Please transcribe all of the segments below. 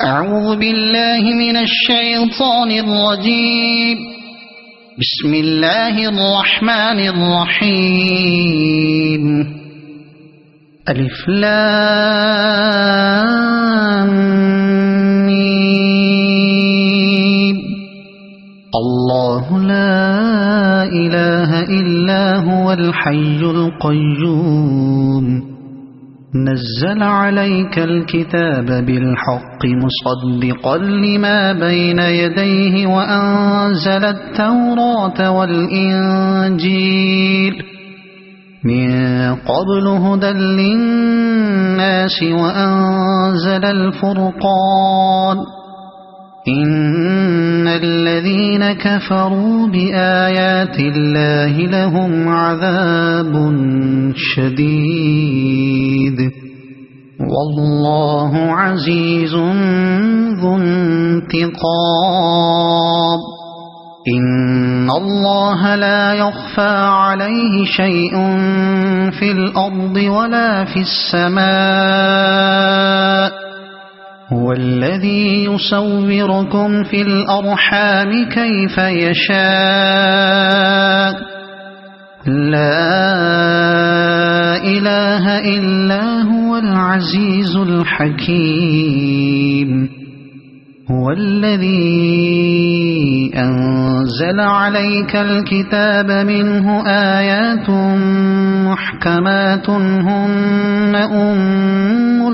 أعوذ بالله من الشيطان الرجيم. بسم الله الرحمن الرحيم. ألف لام ميم. الله لا إله إلا هو الحي القيوم. نزل عليك الكتاب بالحق مصدقا لما بين يديه وأنزل التوراة والإنجيل من قبل هدى للناس وأنزل الفرقان. إن الذين كفروا بآيات الله لهم عذاب شديد والله عزيز ذو انتقام. إن الله لا يخفى عليه شيء في الأرض ولا في السماء. هو الذي يصوركم في الأرحام كيف يشاء. لا إله إلا هو العزيز الحكيم. هو الذي أنزل عليك الكتاب منه آيات محكمات هن أم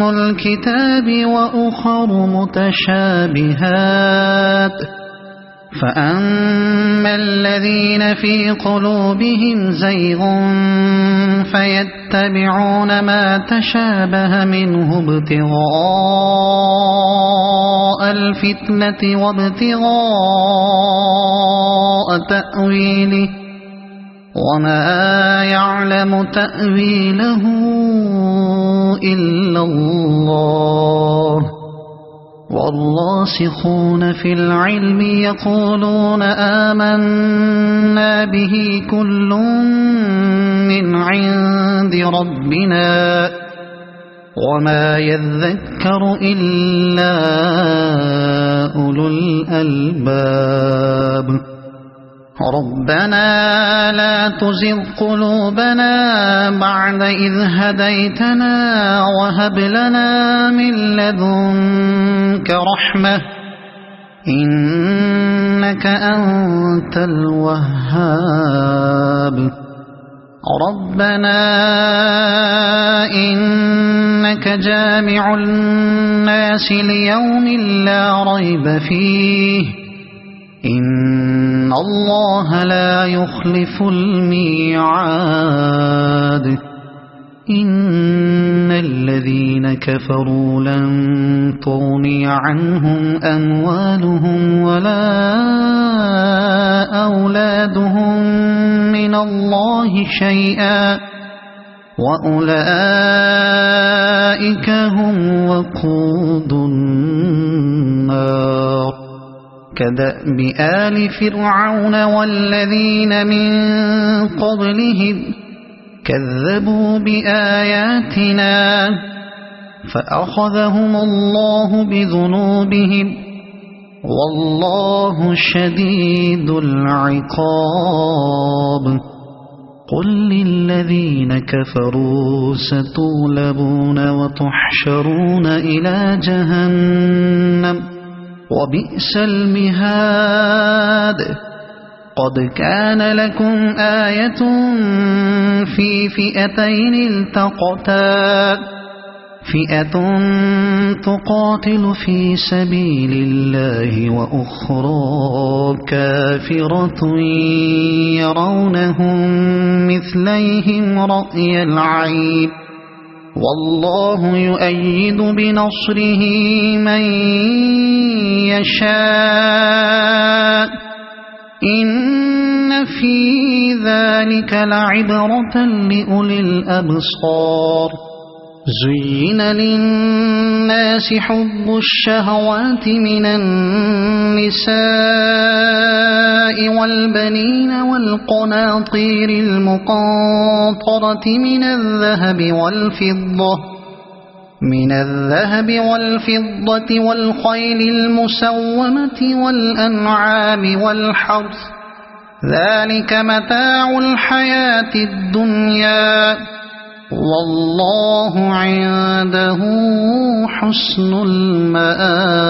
الكتاب وأخر متشابهات. فأما الذين في قلوبهم زيغ فيتبعون ما تشابه منه ابتغاء الفتنة وابتغاء تأويله وما يعلم تأويله إلا الله. والراسخون في العلم يقولون آمنا به كل من عند ربنا وما يذكر إلا أولو الألباب. ربنا لا تزغ قلوبنا بعد إذ هديتنا وهب لنا من لدنك رحمة إنك أنت الوهاب. ربنا إنك جامع الناس ليوم لا ريب فيه إن الله لا يخلف الميعاد. إن الذين كفروا لن تغني عنهم أموالهم ولا أولادهم من الله شيئا وأولئك هم وقود النار. كدأب آل فرعون والذين من قبلهم كذبوا بآياتنا فأخذهم الله بذنوبهم والله شديد العقاب. قل للذين كفروا ستغلبون وتحشرون إلى جهنم وبئس المهاد. قد كان لكم آية في فئتين التقتا فئة تقاتل في سبيل الله وأخرى كافرة يرونهم مثليهم رأي العين والله يؤيد بنصره من يشاء. إن في ذلك لعبرة لأولي الأبصار. زين للناس حب الشهوات من النساء والبنين والقناطير المقنطرة من الذهب والفضة والخيل المسومة والأنعام والحرث ذلك متاع الحياة الدنيا والله عنده حسن المآب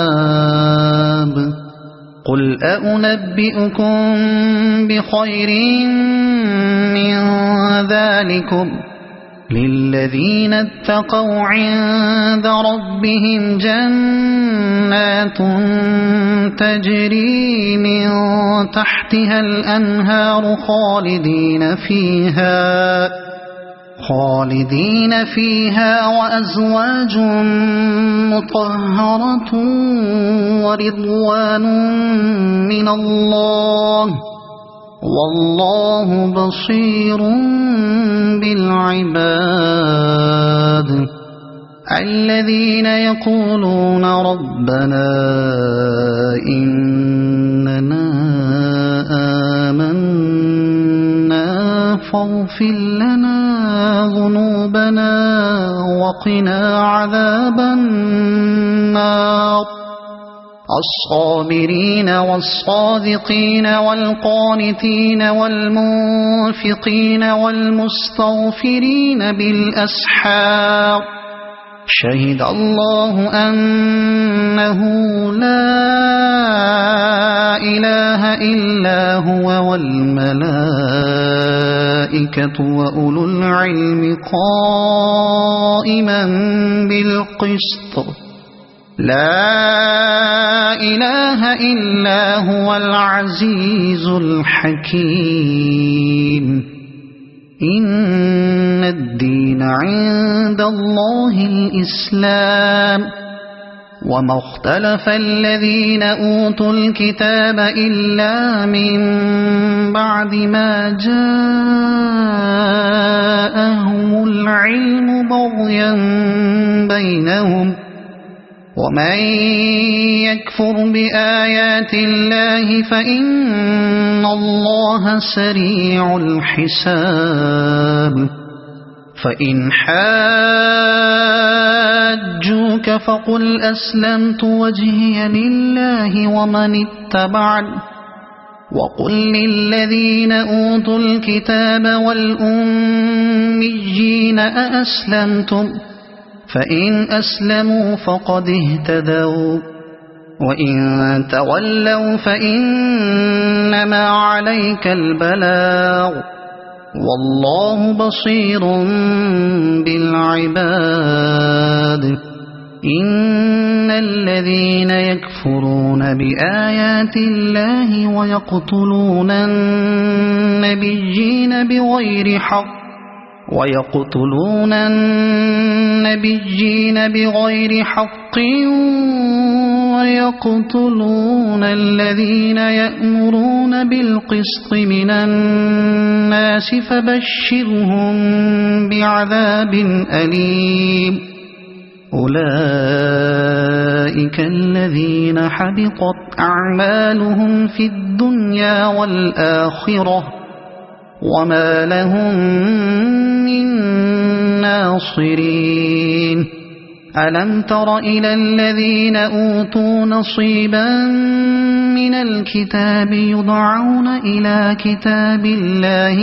قل أنبئكم بخير من ذلكم للذين اتقوا عند ربهم جنات تجري من تحتها الأنهار خالدين فيها وأزواج مطهرة ورضوان من الله والله بصير بالعباد الذين يقولون ربنا إننا آمنا فاغفر لنا ذنوبنا وقنا عذاب النار الصابرين والصادقين والقانتين والمنفقين والمستغفرين بالأسحار شهد الله أنه لا إله إلا هو والملائكة وأولو العلم قائما بالقسط لا إله إلا هو العزيز الحكيم إن الدين عند الله الإسلام وما اختلف الذين أوتوا الكتاب إلا من بعد ما جاءهم العلم بغيا بينهم ومن يكفر بآيات الله فإن الله سريع الحساب فإن حاجوك فقل أسلمت وجهي لله ومن اتبعني وقل للذين أوتوا الكتاب والأميين أأسلمتم فإن أسلموا فقد اهتدوا وإن تولوا فإنما عليك البلاغ والله بصير بالعباد إن الذين يكفرون بآيات الله ويقتلون النبيين بغير حق ويقتلون الذين يأمرون بالقسط من الناس فبشرهم بعذاب أليم أولئك الذين حبطت أعمالهم في الدنيا والآخرة وما لهم من ناصرين ألم تر إلى الذين أوتوا نصيبا من الكتاب يدعون إلى كتاب الله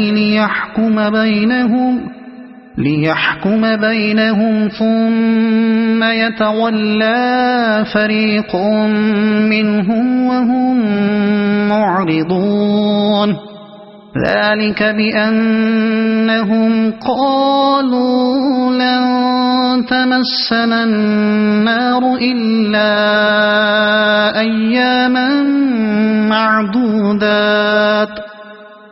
ليحكم بينهم ثم يتولى فريق منهم وهم معرضون ذلك بأنهم قالوا لن تمسنا النار إلا أياما معدودات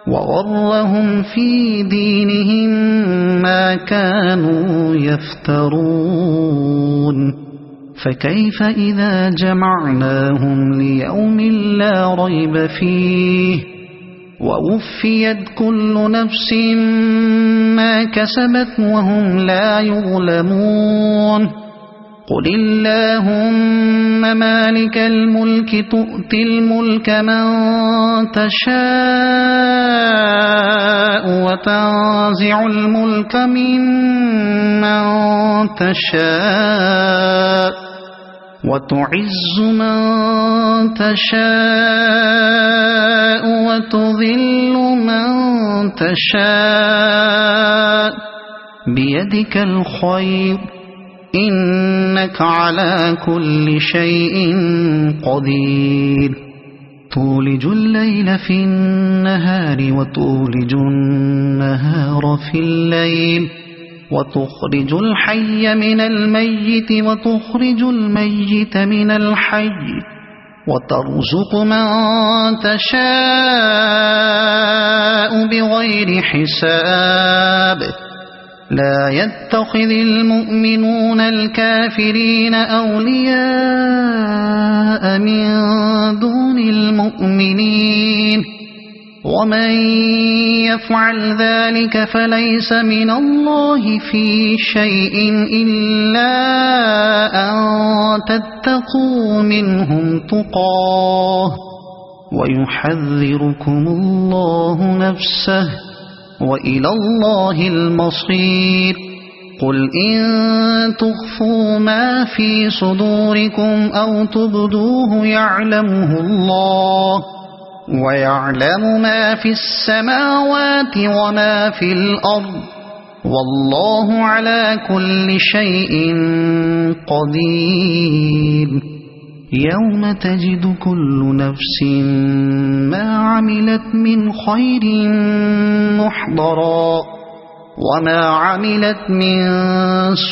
وغرهم في دينهم ما كانوا يفترون فكيف إذا جمعناهم ليوم لا ريب فيه ووفيت كل نفس ما كسبت وهم لا يظلمون قل اللهم مالك الملك تؤتي الملك من تشاء وتنزع الملك ممن تشاء وتعز من تشاء وتذل من تشاء بيدك الخير إنك على كل شيء قدير تولج الليل في النهار وتولج النهار في الليل وتخرج الحي من الميت وتخرج الميت من الحي وترزق من تشاء بغير حساب لا يتخذ المؤمنون الكافرين أولياء من دون المؤمنين ومن يفعل ذلك فليس من الله في شيء إلا أن تتقوا منهم تقاه ويحذركم الله نفسه وإلى الله المصير قل إن تخفوا ما في صدوركم أو تبدوه يعلمه الله ويعلم ما في السماوات وما في الأرض والله على كل شيء قدير يوم تجد كل نفس ما عملت من خير محضرا وما عملت من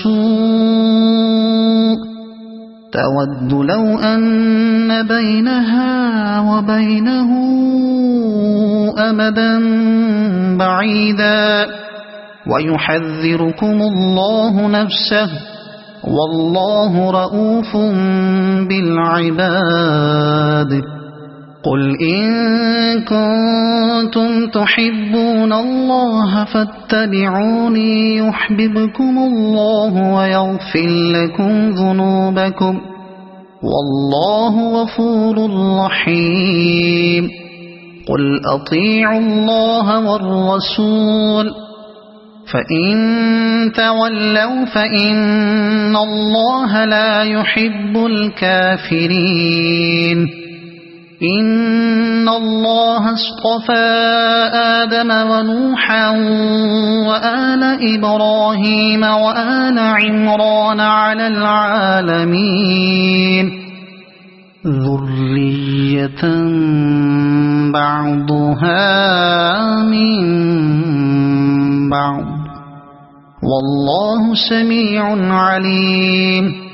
سوء تود لو أن بينها وبينه أمدا بعيدا ويحذركم الله نفسه والله رؤوف بالعباد قل إن كنتم تحبون الله فاتبعوني يحببكم الله ويغفر لكم ذنوبكم والله غفور رحيم قل أطيعوا الله والرسول فإن تولوا فإن الله لا يحب الكافرين إن الله اصطفى آدم ونوحا وآل إبراهيم وآل عمران على العالمين ذرية بعضها من بعض والله سميع عليم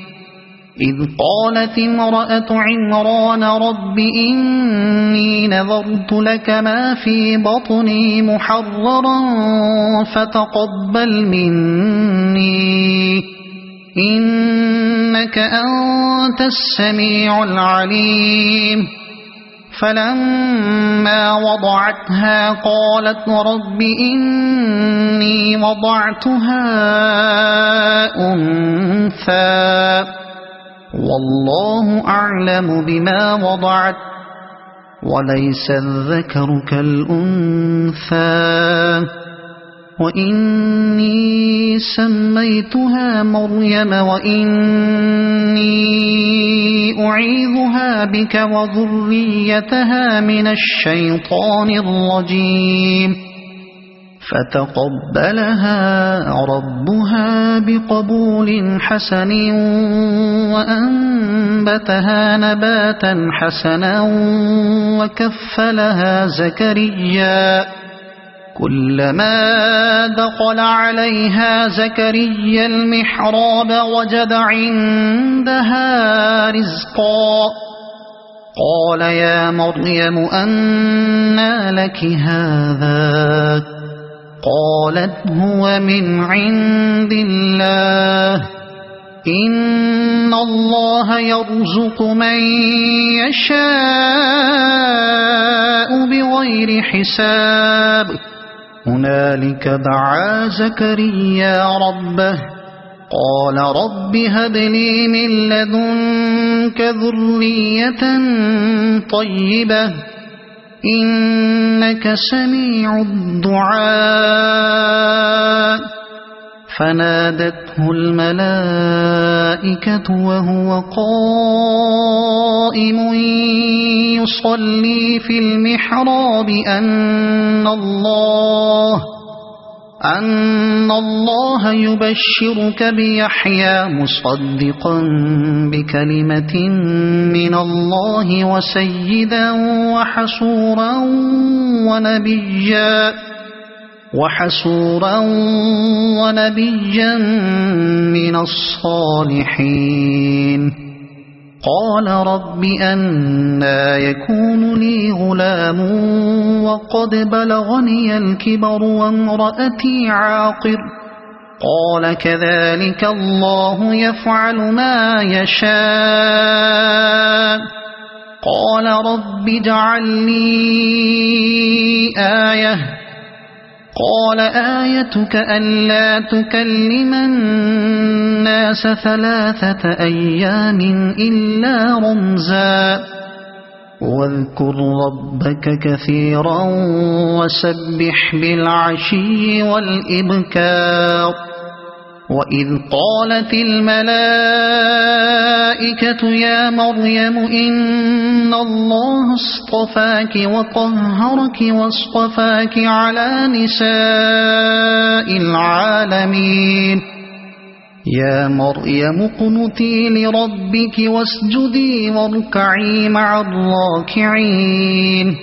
إذ قالت امرأة عمران رب إني نذرت لك ما في بطني محررا فتقبل مني إنك أنت السميع العليم فلما وضعتها قالت رب إني وضعتها أنثى والله أعلم بما وضعت وليس الذكر كالأنثى وإني سميتها مريم وإني أعيذها بك وذريتها من الشيطان الرجيم فتقبلها ربها بقبول حسن وأنبتها نباتا حسنا وكفلها زكريا كلما دخل عليها زكريا المحراب وجد عندها رزقا قال يا مريم أنى لك هذا قالت هو من عند الله إن إن الله يرزق من يشاء بغير حساب هنالك دعا زكريا ربه قال رب هب لي من لدنك ذرية طيبة إنك سميع الدعاء فنادته الملائكة وهو قائم يصلي في المحراب أن الله يبشرك بيحيى مصدقا بكلمة من الله وسيدا وحسورا ونبيا من الصالحين قال رب أنى يكون لي غلام وقد بلغني الكبر وامرأتي عاقر قال كذلك الله يفعل ما يشاء قال رب اجعل لي آية قال آيتك ألا تكلم الناس 3 أيام إلا رمزا واذكر ربك كثيرا وسبح بالعشي والإبكار وإذ قالت الملائكة يا مريم إن الله اصطفاك وطهرك واصطفاك على نساء العالمين يا مريم اقنتي لربك واسجدي واركعي مع الراكعين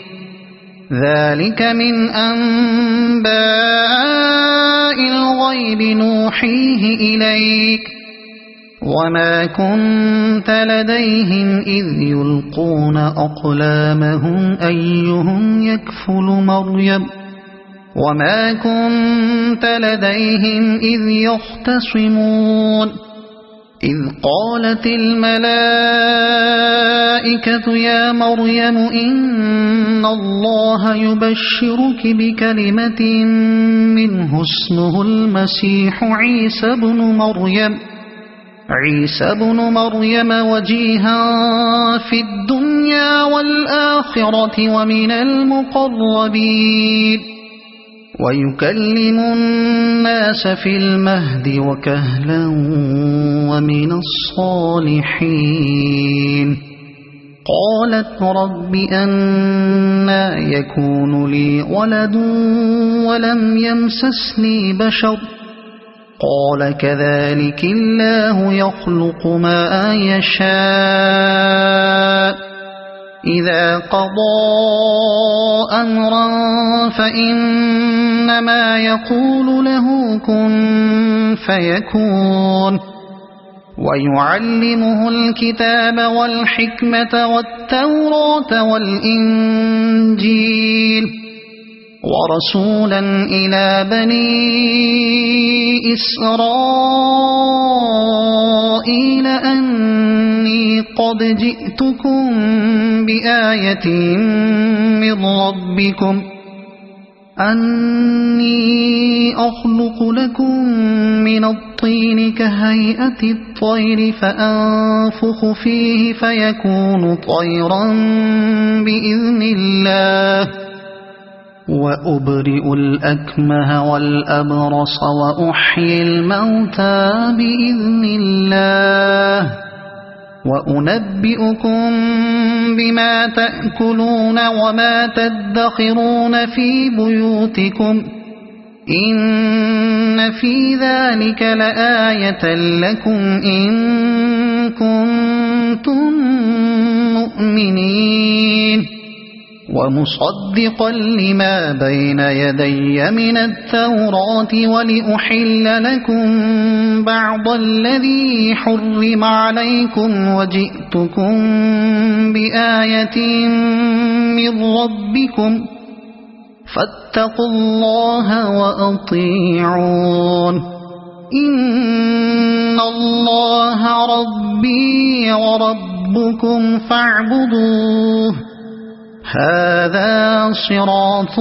ذلك من أنباء الغيب نوحيه إليك وما كنت لديهم إذ يلقون أقلامهم أيهم يكفل مريم وما كنت لديهم إذ يختصمون إذ قالت الملائكة يا مريم إن الله يبشرك بكلمة منه اسمه المسيح عيسى بن مريم وجيها في الدنيا والآخرة ومن المقربين ويكلم الناس في المهد وكهلا ومن الصالحين قالت رب أنى يكون لي ولد ولم يمسسني بشر قال كذلك الله يخلق ما يشاء إذا قضى أمرا فإنما يقول له كن فيكون ويعلمه الكتاب والحكمة والتوراة والإنجيل ورسولا إلى بني إسرائيل أني قد جئتكم بآية من ربكم أني أخلق لكم من الطين كهيئة الطير فأنفخ فيه فيكون طيرا بإذن الله وأبرئ الأكمه والأبرص وأحيي الموتى بإذن الله وأنبئكم بما تأكلون وما تدخرون في بيوتكم إن في ذلك لآية لكم إن كنتم مؤمنين ومصدقا لما بين يدي من التوراة ولأحل لكم بعض الذي حرم عليكم وجئتكم بآية من ربكم فاتقوا الله وأطيعون إن الله ربي وربكم فاعبدوه هذا صراط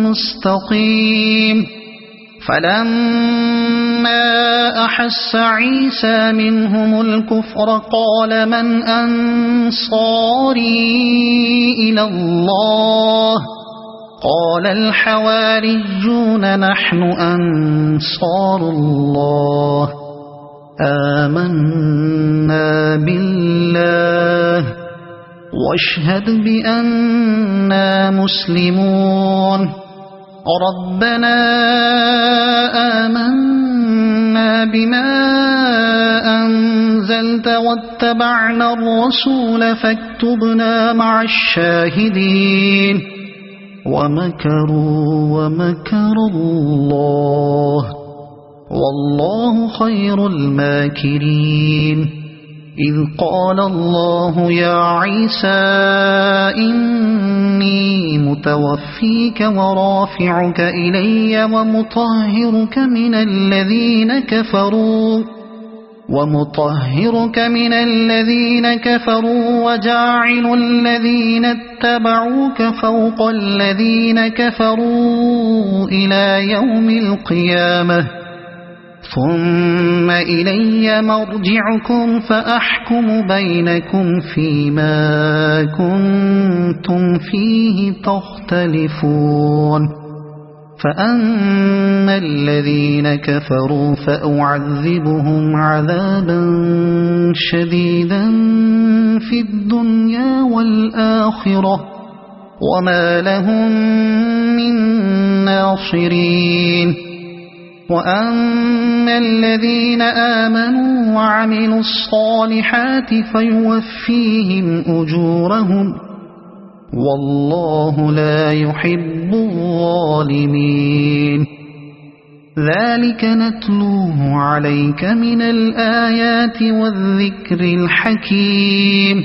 مستقيم فلما أحس عيسى منهم الكفر قال من أنصاري إلى الله قال الحواريون نحن أنصار الله آمنا بالله واشهد بأننا مسلمون ربنا آمنا بما أنزلت واتبعنا الرسول فاكتبنا مع الشاهدين ومكروا ومكر الله والله خير الماكرين إذ قال الله يا عيسى إني متوفيك ورافعك إلي ومطهرك من الذين كفروا وجاعل الذين اتبعوك فوق الذين كفروا إلى يوم القيامة ثم إلي مرجعكم فأحكم بينكم فيما كنتم فيه تختلفون فأما الذين كفروا فأعذبهم عذابا شديدا في الدنيا والآخرة وما لهم من ناصرين وأما الذين آمنوا وعملوا الصالحات فيوفيهم أجورهم والله لا يحب الظالمين ذلك نتلوه عليك من الآيات والذكر الحكيم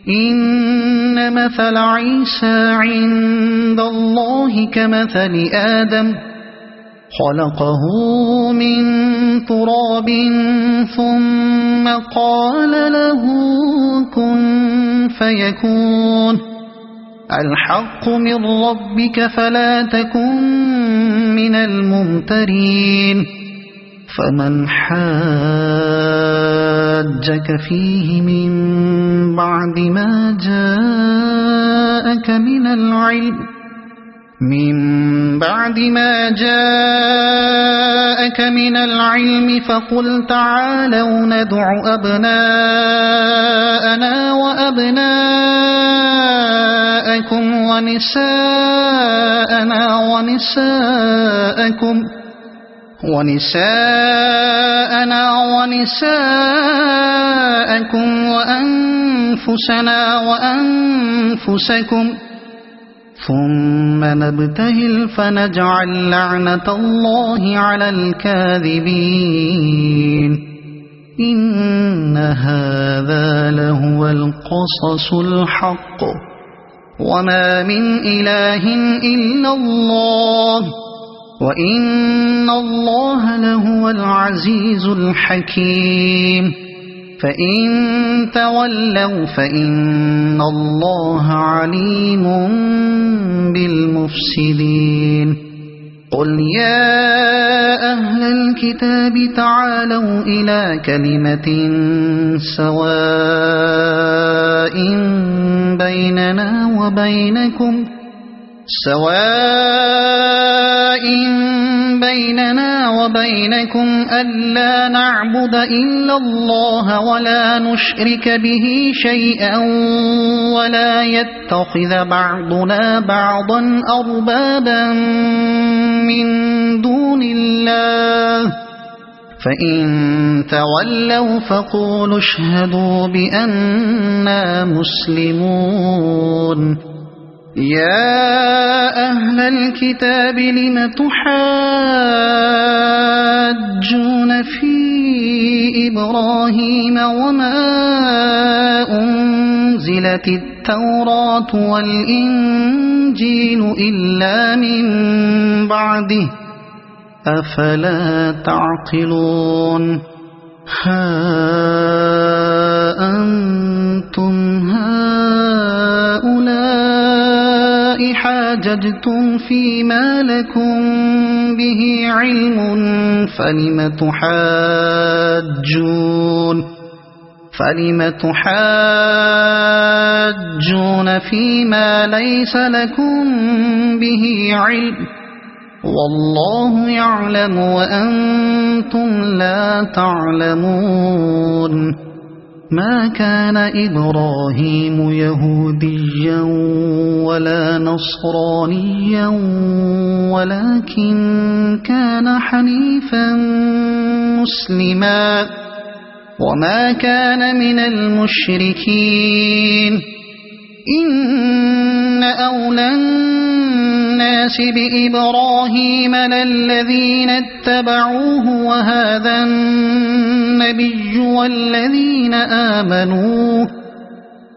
إن مثل عيسى عند الله كمثل آدم خلقه من تراب ثم قال له كن فيكون الحق من ربك فلا تكن من الممترين فمن حاجك فيه من بعد ما جاءك من العلم فقل تعالوا ندع أبناءنا وأبناءكم ونساءنا ونساءكم وأنفسنا وأنفسكم ثم نبتهل فنجعل لعنة الله على الكاذبين إن هذا لهو القصص الحق وما من إله إلا الله وإن الله لهو العزيز الحكيم فإن تولوا فإن الله عليم بالمفسدين قل يا أهل الكتاب تعالوا إلى كلمة سواء بيننا وبينكم ألا نعبد إلا الله ولا نشرك به شيئا ولا يتخذ بعضنا بعضا أربابا من دون الله فإن تولوا فقولوا اشهدوا بأننا مسلمون يا أهل الكتاب لم تحاجون في إبراهيم وما أنزلت التوراة والإنجيل إلا من بعده أفلا تعقلون ها أنتم هؤلاء حاججتم فيما لكم به علم فلم تحاجون فيما ليس لكم به علم والله يعلم وأنتم لا تعلمون ما كان إبراهيم يهوديا ولا نصرانيا ولكن كان حنيفا مسلما وما كان من المشركين إن أولى الناس بإبراهيم للذين اتبعوه وهذا النبي والذين آمنوا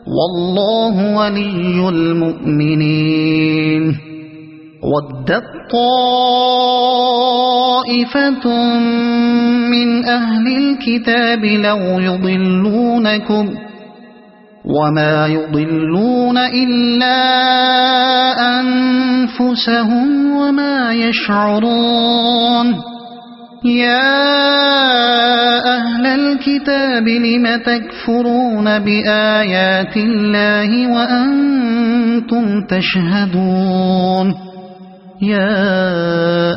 والله ولي المؤمنين ودت طائفة من أهل الكتاب لو يضلونكم وما يضلون إلا أنفسهم وما يشعرون يا أهل الكتاب لم تكفرون بآيات الله وأنتم تشهدون يا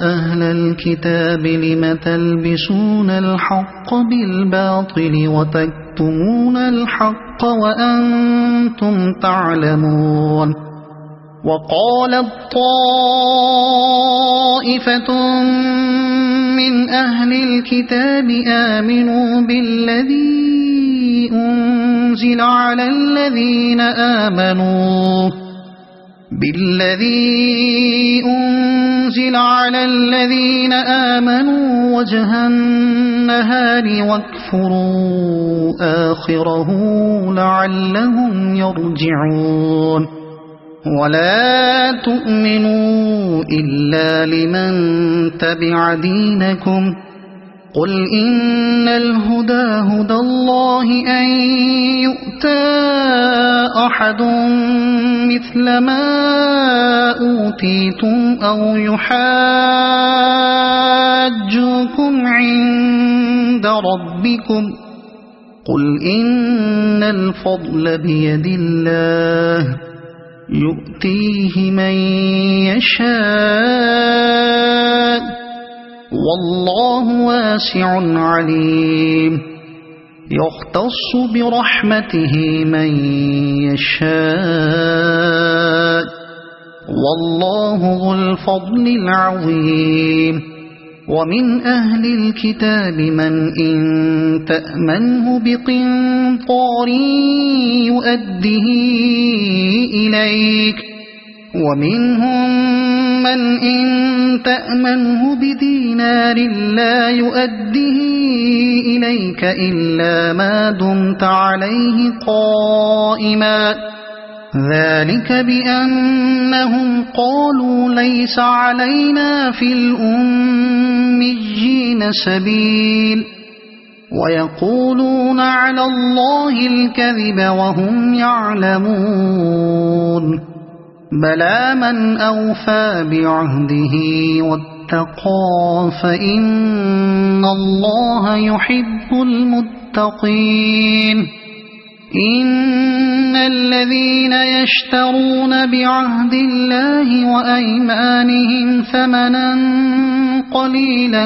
أهل الكتاب لم تلبسون الحق بالباطل وتكتمون الحق وأنتم تعلمون وقالت طائفة من أهل الكتاب آمنوا بالذي أنزل على الذين آمنوا وجه النهار واكفروا آخره لعلهم يرجعون ولا تؤمنوا إلا لمن تبع دينكم قل إن الهدى هدى الله أن يؤتى أحد مثل ما أوتيتم أو يحاجوكم عند ربكم قل إن الفضل بيد الله يؤتيه من يشاء والله واسع عليم يختص برحمته من يشاء والله ذو الفضل العظيم ومن أهل الكتاب من إن تأمنه بقنطار يؤده إليك ومنهم من إن تأمنه بدينار لا يؤده إليك إلا ما دمت عليه قائما ذلك بأنهم قالوا ليس علينا في الأميين سبيل ويقولون على الله الكذب وهم يعلمون بلى من أوفى بعهده واتقى فإن الله يحب المتقين إن الذين يشترون بعهد الله وأيمانهم ثمنا قليلا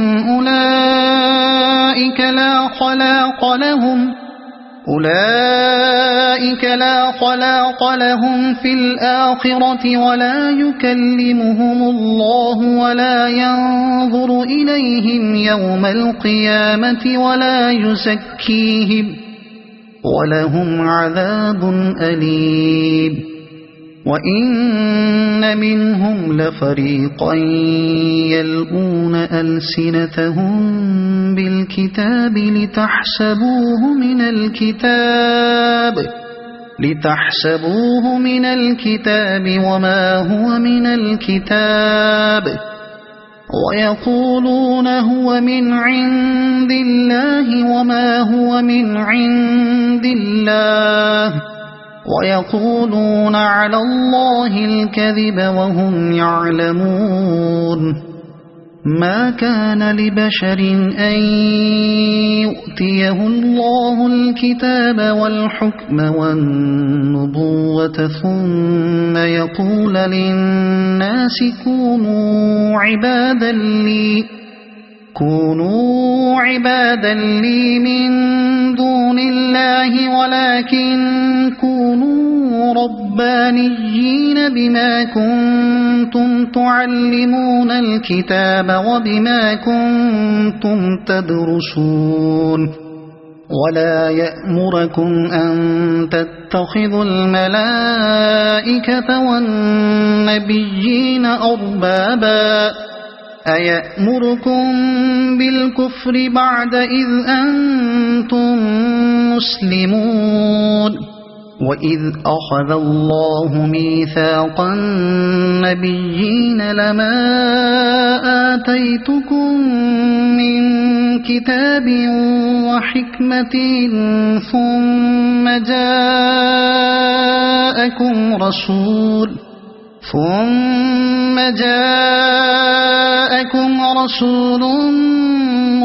أولئك لا خلاق لهم في الآخرة ولا يكلمهم الله ولا ينظر إليهم يوم القيامة ولا يزكيهم ولهم عذاب أليم وإن منهم لفريقا يلؤون ألسنتهم بالكتاب لتحسبوه من الكتاب وما هو من الكتاب ويقولون هو من عند الله وما هو من عند الله ويقولون على الله الكذب وهم يعلمون ما كان لبشر أن يؤتيه الله الكتاب والحكم والنبوة ثم يقول للناس كونوا عبادا لي من دون الله ولكن كونوا ربانيين بما كنتم تعلمون الكتاب وبما كنتم تدرسون ولا يأمركم أن تتخذوا الملائكة والنبيين أربابا أيأمركم بالكفر بعد إذ أنتم مسلمون وإذ أخذ الله ميثاق النبيين لما آتيتكم من كتاب وحكمة ثم جاءكم رسول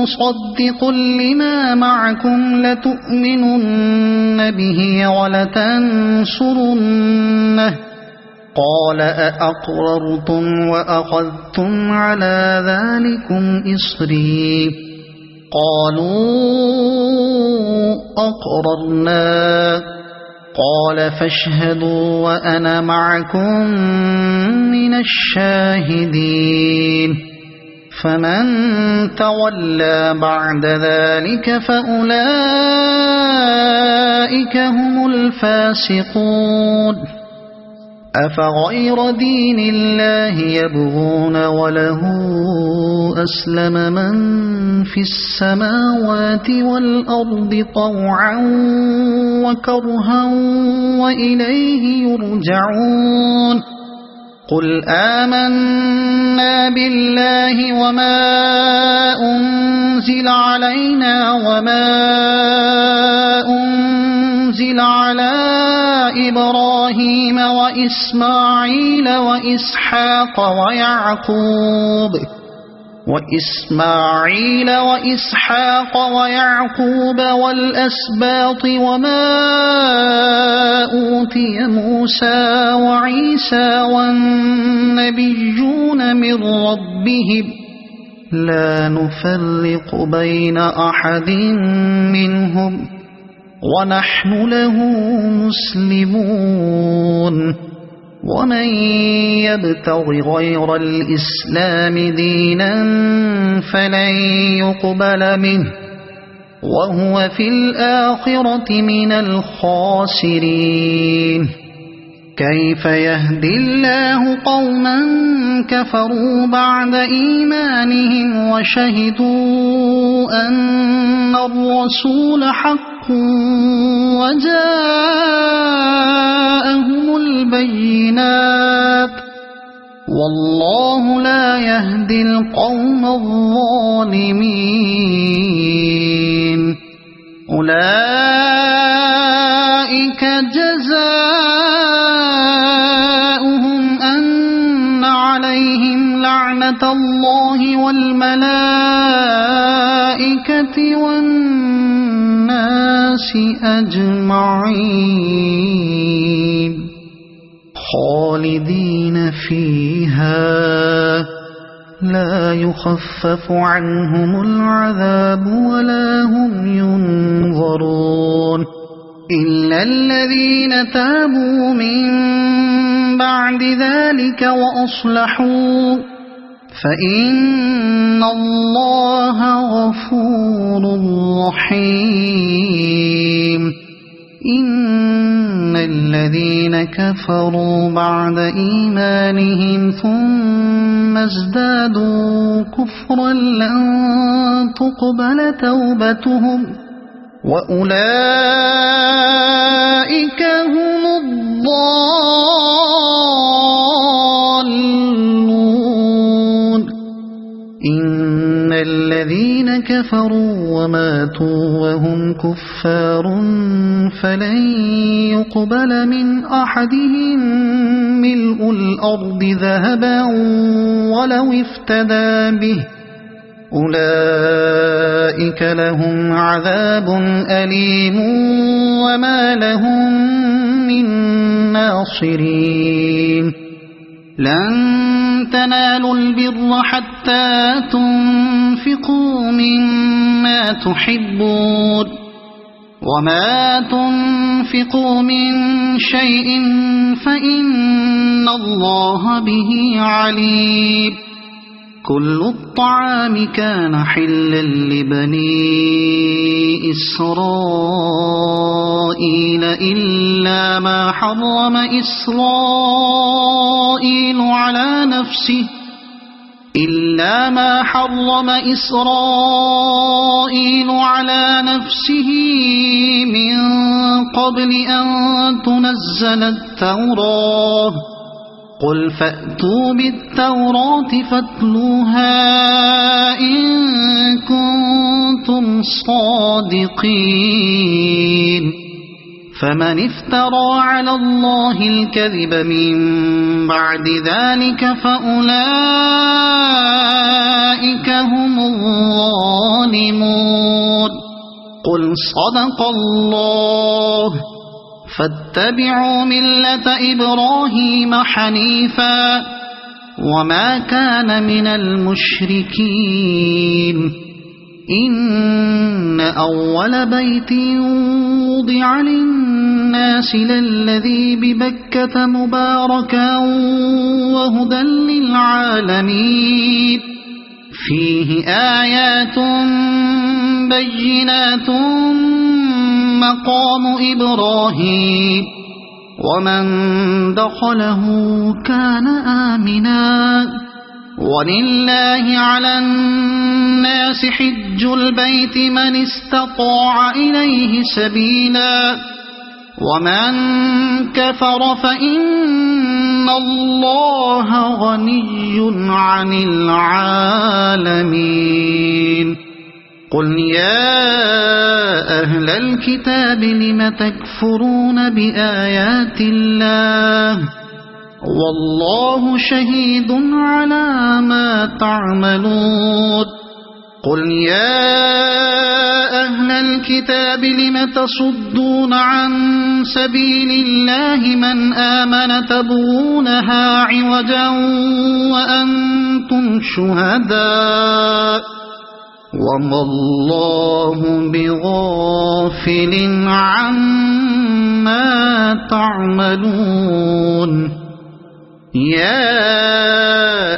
مصدق لما معكم لتؤمنن به ولتنصرنه قال أأقررتم وأخذتم على ذلكم إصري قالوا أقررنا قال فاشهدوا وأنا معكم من الشاهدين فمن تولى بعد ذلك فأولئك هم الفاسقون أفغير دين الله يبغون وله أسلم من في السماوات والأرض طوعا وكرها وإليه يرجعون قل آمنا بالله وما أنزل علينا وما أنزل على إبراهيم وإسماعيل وإسحاق ويعقوب والأسباط وما أوتي موسى وعيسى والنبيون من ربهم لا نفرق بين أحد منهم ونحن له مسلمون ومن يبتغ غير الإسلام دينا فلن يقبل منه وهو في الآخرة من الخاسرين كيف يهدي الله قوما كفروا بعد إيمانهم وشهدوا أن الرسول حق وجاءهم البينات والله لا يهدي القوم الظالمين أولئك جزاؤهم أن عليهم لعنة الله والملائكة والناس أجمعين خالدين فيها لا يخفف عنهم العذاب ولا هم ينظرون إلا الذين تابوا من بعد ذلك وأصلحوا فإن الله غفور رحيم إن الذين كفروا بعد إيمانهم ثم ازدادوا كفرا لن تقبل توبتهم وأولئك هم الضالون الذين كفروا وماتوا وهم كفار فلن يقبل من أحدهم ملء الأرض ذهبا ولو افتدى به أولئك لهم عذاب أليم وما لهم من ناصرين لن تنالوا البر حتى تنفقوا مما تحبون وما تنفقوا من شيء فإن الله به عليم كل الطعام كان حلا لبني إسرائيل إلا ما حرم إسرائيل على نفسه من قبل أن تنزل التوراة قل فأتوا بالتوراة فاتلوها إن كنتم صادقين فمن افترى على الله الكذب من بعد ذلك فأولئك هم الظالمون قل صدق الله فاتبعوا ملة إبراهيم حنيفا وما كان من المشركين إن أول بيت وضع للناس للذي ببكة مباركا وهدى للعالمين فيه آيات بينات مقام إبراهيم ومن دخله كان آمنا ولله على الناس حج البيت من استطاع إليه سبيلا ومن كفر فإن الله غني عن العالمين قل يا أهل الكتاب لم تكفرون بآيات الله والله شهيد على ما تعملون قل يا أهل الكتاب لم تصدون عن سبيل الله من آمن تبغونها عوجا وأنتم شهداء وما الله بغافل عما تعملون يا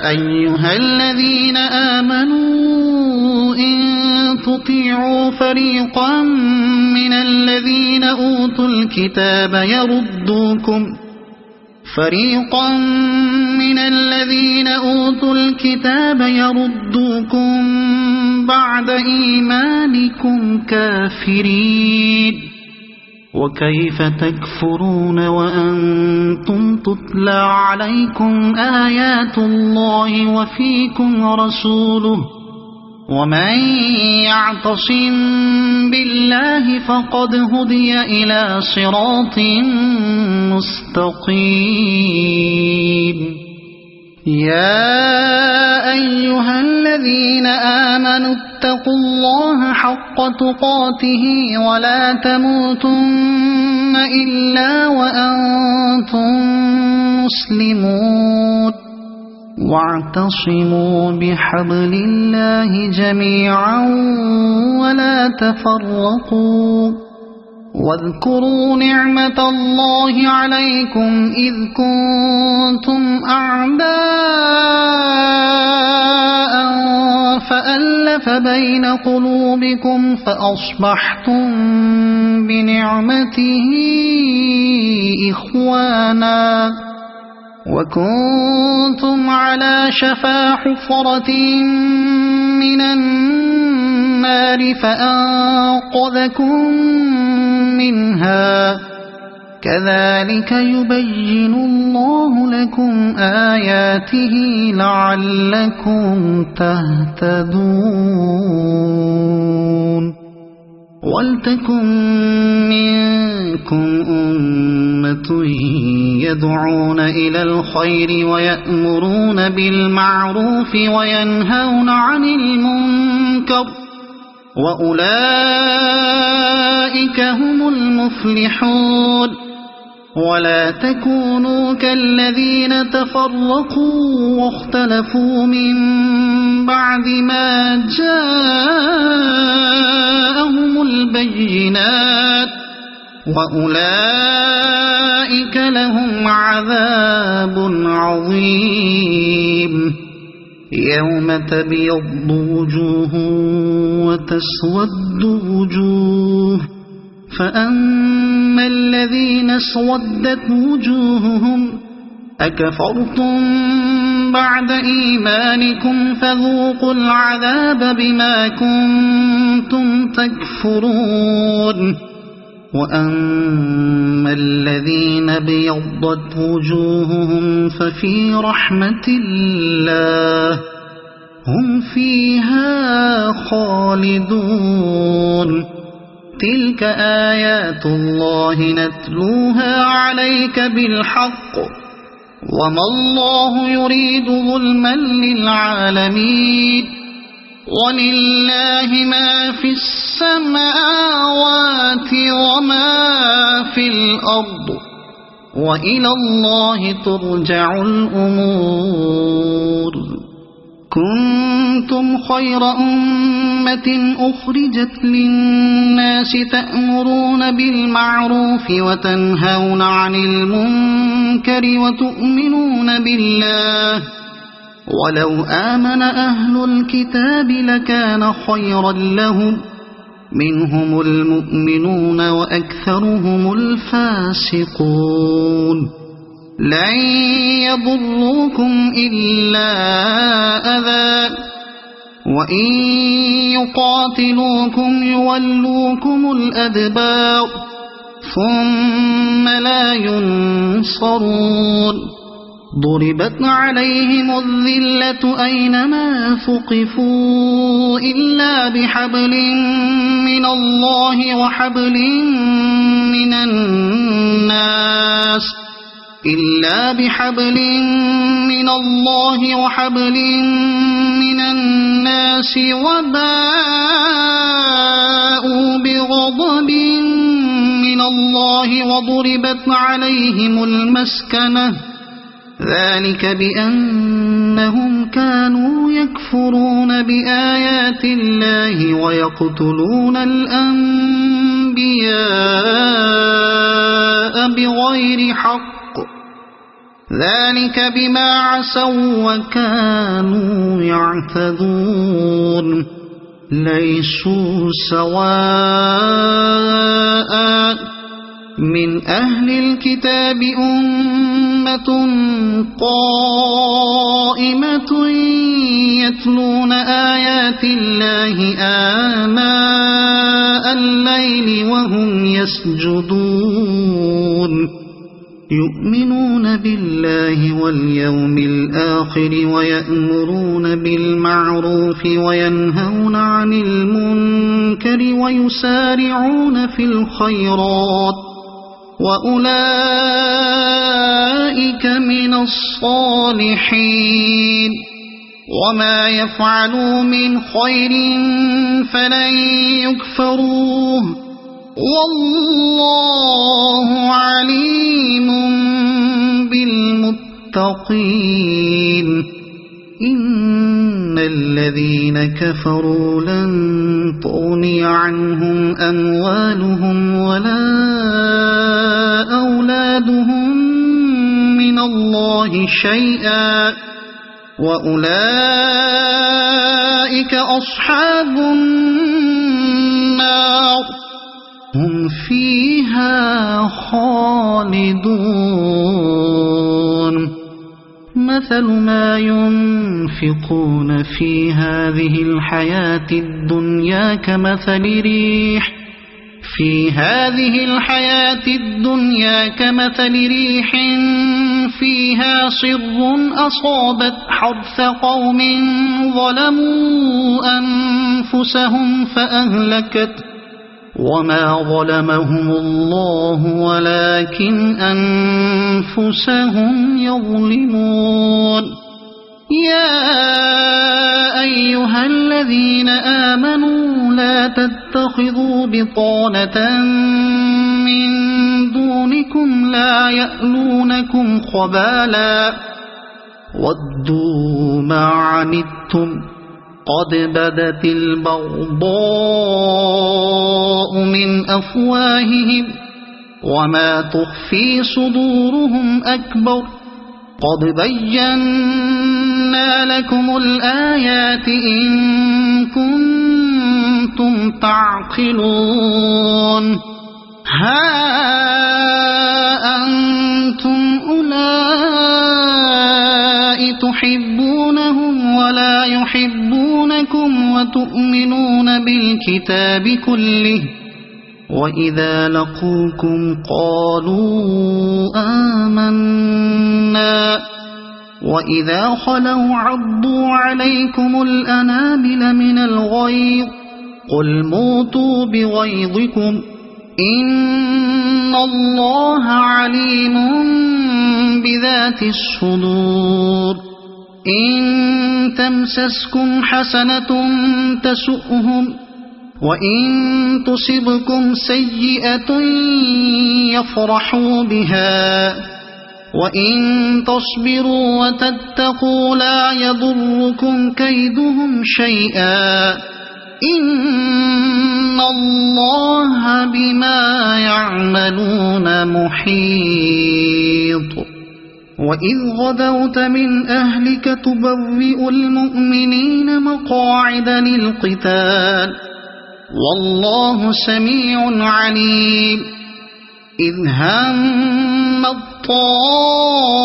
أيها الذين آمنوا إن تطيعوا فريقا من الذين أوتوا الكتاب يردوكم بعد إيمانكم كافرين وكيف تكفرون وأنتم تتلى عليكم آيات الله وفيكم رسوله ومن يعتصم بالله فقد هدي إلى صراط مستقيم يا أيها الذين آمنوا اتقوا الله حق تقاته ولا تموتن إلا وأنتم مسلمون واعتصموا بحبل الله جميعا ولا تفرقوا واذكروا نعمة الله عليكم إذ كنتم أعداء فألف بين قلوبكم فأصبحتم بنعمته إخوانا وكنتم على شفا حفرة من النار فأنقذكم منها كذلك يبين الله لكم آياته لعلكم تهتدون ولتكن منكم أمة يدعون إلى الخير ويأمرون بالمعروف وينهون عن المنكر وأولئك هم المفلحون ولا تكونوا كالذين تفرقوا واختلفوا من بعد ما جاءهم البينات وأولئك لهم عذاب عظيم يوم تبيض وجوه وتسود وجوه فأما الذين اسودت وجوههم أكفرتم بعد إيمانكم فذوقوا العذاب بما كنتم تكفرون وأما الذين ابيضت وجوههم ففي رحمة الله هم فيها خالدون تلك آيات الله نتلوها عليك بالحق وما الله يريد ظلما للعالمين ولله ما في السماوات وما في الأرض وإلى الله ترجع الأمور كنتم خير أمة أخرجت للناس تأمرون بالمعروف وتنهون عن المنكر وتؤمنون بالله ولو آمن أهل الكتاب لكان خيرا لهم منهم المؤمنون وأكثرهم الفاسقون لن يضروكم إلا أذى وإن يقاتلوكم يولوكم الأدبار ثم لا ينصرون ضربت عليهم الذلة أينما ثقفوا إلا بحبل من الله وحبل من الناس وباءوا بغضب من الله وضربت عليهم المسكنة ذلك بأنهم كانوا يكفرون بآيات الله ويقتلون الأنبياء بغير حق ذلك بما عصوا وكانوا يعتدون ليسوا سواء من أهل الكتاب أمة قائمة يتلون آيات الله آناء الليل وهم يسجدون يؤمنون بالله واليوم الآخر ويأمرون بالمعروف وينهون عن المنكر ويسارعون في الخيرات وأولئك من الصالحين وما يفعلوا من خير فلن يكفروه والله عليم بالمتقين إن الذين كفروا لن تغني عنهم أموالهم ولا أولادهم من الله شيئا وأولئك أصحاب النار هم فيها خالدون مثل ما ينفقون في هذه الحياة الدنيا كمثل ريح في هذه الحياة الدنيا كمثل ريح فيها صر أصابت حرث قوم ظلموا أنفسهم فأهلكت وما ظلمهم الله ولكن أنفسهم يظلمون يا أيها الذين آمنوا لا تتخذوا بطانة من دونكم لا يألونكم خبالا ودوا ما عنتم قد بدت البغضاء من أفواههم وما تخفي صدورهم أكبر قد بينا لكم الآيات إن كنتم تعقلون ها أنتم أولئك تحبونهم ولا يحبونكم وتؤمنون بالكتاب كله وإذا لقوكم قالوا آمنا وإذا خلوا عضوا عليكم الأنامل من الغيظ قل موتوا بغيظكم إن الله عليم بذات الصدور إن تمسسكم حسنة تسؤهم وإن تصبكم سيئة يفرحوا بها وإن تصبروا وتتقوا لا يضركم كيدهم شيئا إن الله بما يعملون محيط وإذ غدوت من أهلك تبوئ المؤمنين مقاعد للقتال والله سميع عليم إذ هم الطائفتان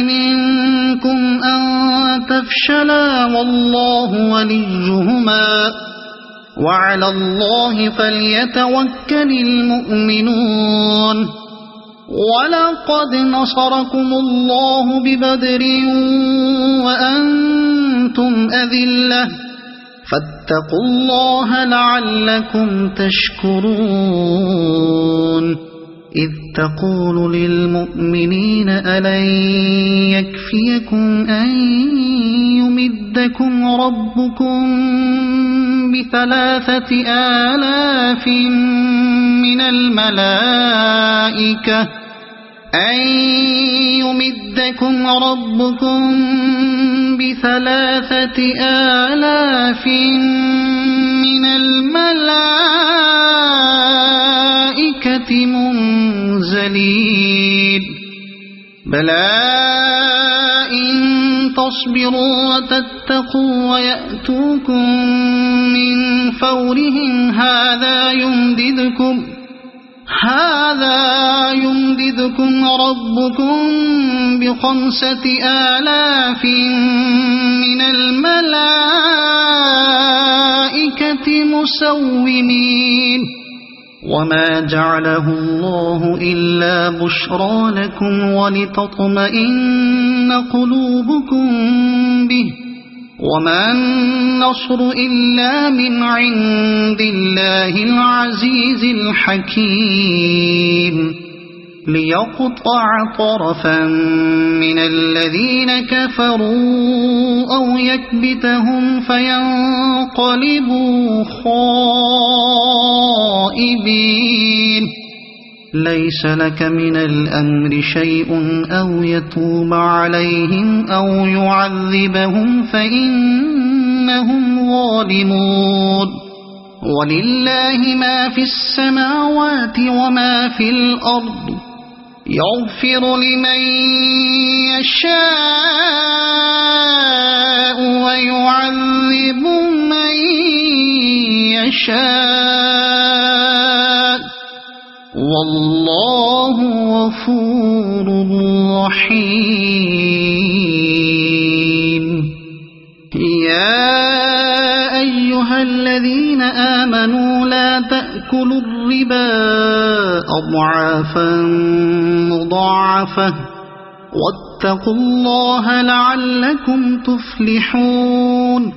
منكم أن تفشلا والله وليهما وعلى الله فليتوكل المؤمنون ولقد نصركم الله ببدر وأنتم أذلة فاتقوا الله لعلكم تشكرون إذ تقول للمؤمنين ألن يكفيكم أن يمدكم ربكم ب3,000 من الملائكة أن يمدكم ربكم ب3,000 من الملائكة منزلين بلى إن تصبروا وتتقوا ويأتوكم من فورهم هذا يمددكم ربكم ب5,000 من الملائكة مسومين وما جعله الله إلا بشرى لكم ولتطمئن قلوبكم به وما النصر إلا من عند الله العزيز الحكيم ليقطع طرفا من الذين كفروا أو يكبتهم فينقلبوا خائبين ليس لك من الأمر شيء أو يتوب عليهم أو يعذبهم فإنهم ظالمون ولله ما في السماوات وما في الأرض يغفر لمن يشاء ويعذب من يشاء والله غفور رحيم يا أيها الذين آمنوا لا تأكلوا الربا أضعافا مضاعفة واتقوا الله لعلكم تفلحون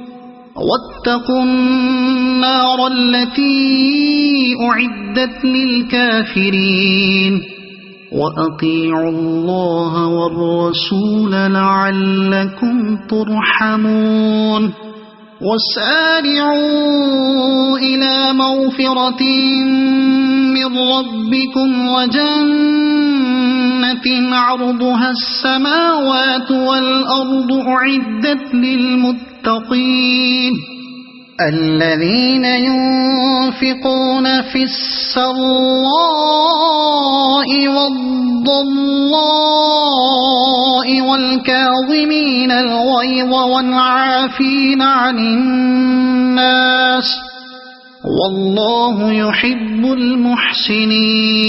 واتقوا النار التي أعدت للكافرين وأطيعوا الله والرسول لعلكم ترحمون وسارعوا إلى مغفرة من ربكم وجنة عرضها السماوات والأرض أعدت للمتقين الذين ينفقون في السراء والضراء والكاظمين الغيظ والعافين عن الناس والله يحب المحسنين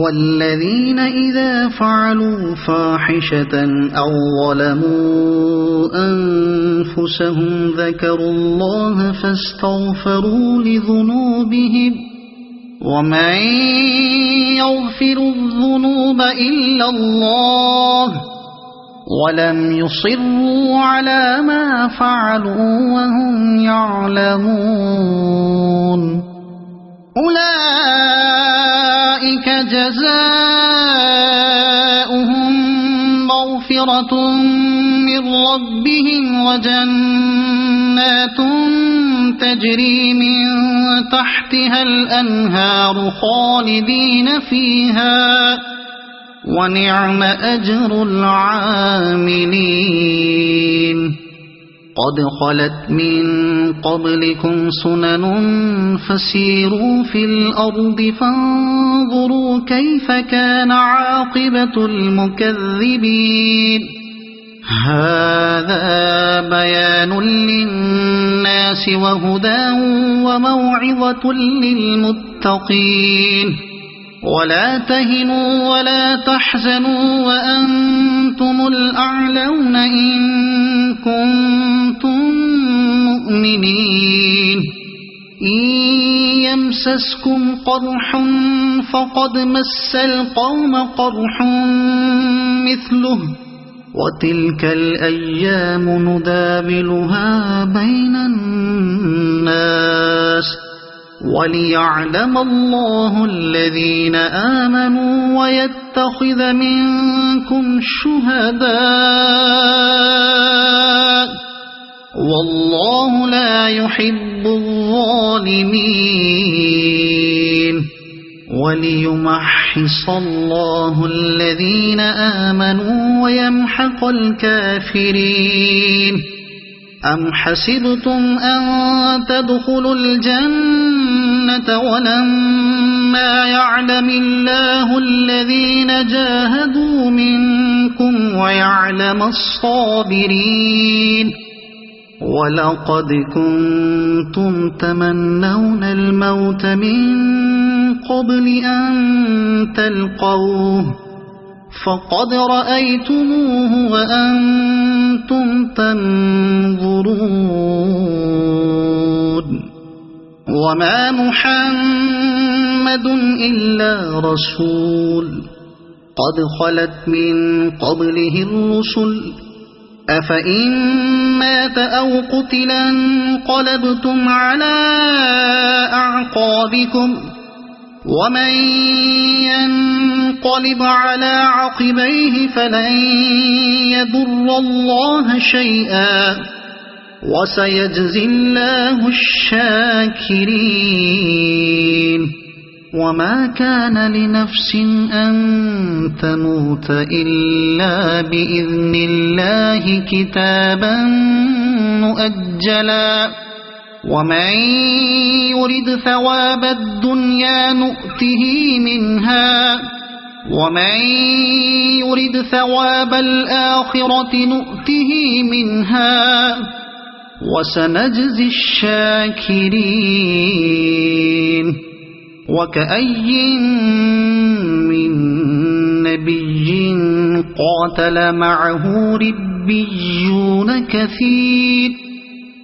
والذين إذا فعلوا فاحشة أو ظلموا أنفسهم ذكروا الله فاستغفروا لذنوبهم ومن يغفر الذنوب إلا الله ولم يصروا على ما فعلوا وهم يعلمون أولئك جزاؤهم مغفرة من ربهم وجنات تجري من تحتها الأنهار خالدين فيها ونعم أجر العاملين قد خلت من قبلكم سنن فسيروا في الأرض فانظروا كيف كان عاقبة المكذبين هذا بيان للناس وهدى وموعظة للمتقين ولا تهنوا ولا تحزنوا وأنتم الأعلون إن كنتم مؤمنين إن يمسسكم قرح فقد مس القوم قرح مثله وتلك الأيام نداولها بين الناس وليعلم الله الذين آمنوا ويتخذ منكم شهداء والله لا يحب الظالمين وليمحص الله الذين آمنوا ويمحق الكافرين أم حسبتم أن تدخلوا الجنة ولما يعلم الله الذين جاهدوا منكم ويعلم الصابرين ولقد كنتم تمنون الموت من قبل أن تلقوه فقد رأيتموه وأنتم تنظرون وما محمد إلا رسول قد خلت من قبله الرسل أفإن مات أو قتلا انقلبتم على أعقابكم ومن ينقلب على عقبيه فلن يضر الله شيئا وسيجزي الله الشاكرين وما كان لنفس أن تموت إلا بإذن الله كتابا مؤجلا ومن يرد ثواب الدنيا نؤته منها ومن يرد ثواب الآخرة نؤته منها وسنجزي الشاكرين وكأي من نبي قاتل معه ربيون كثير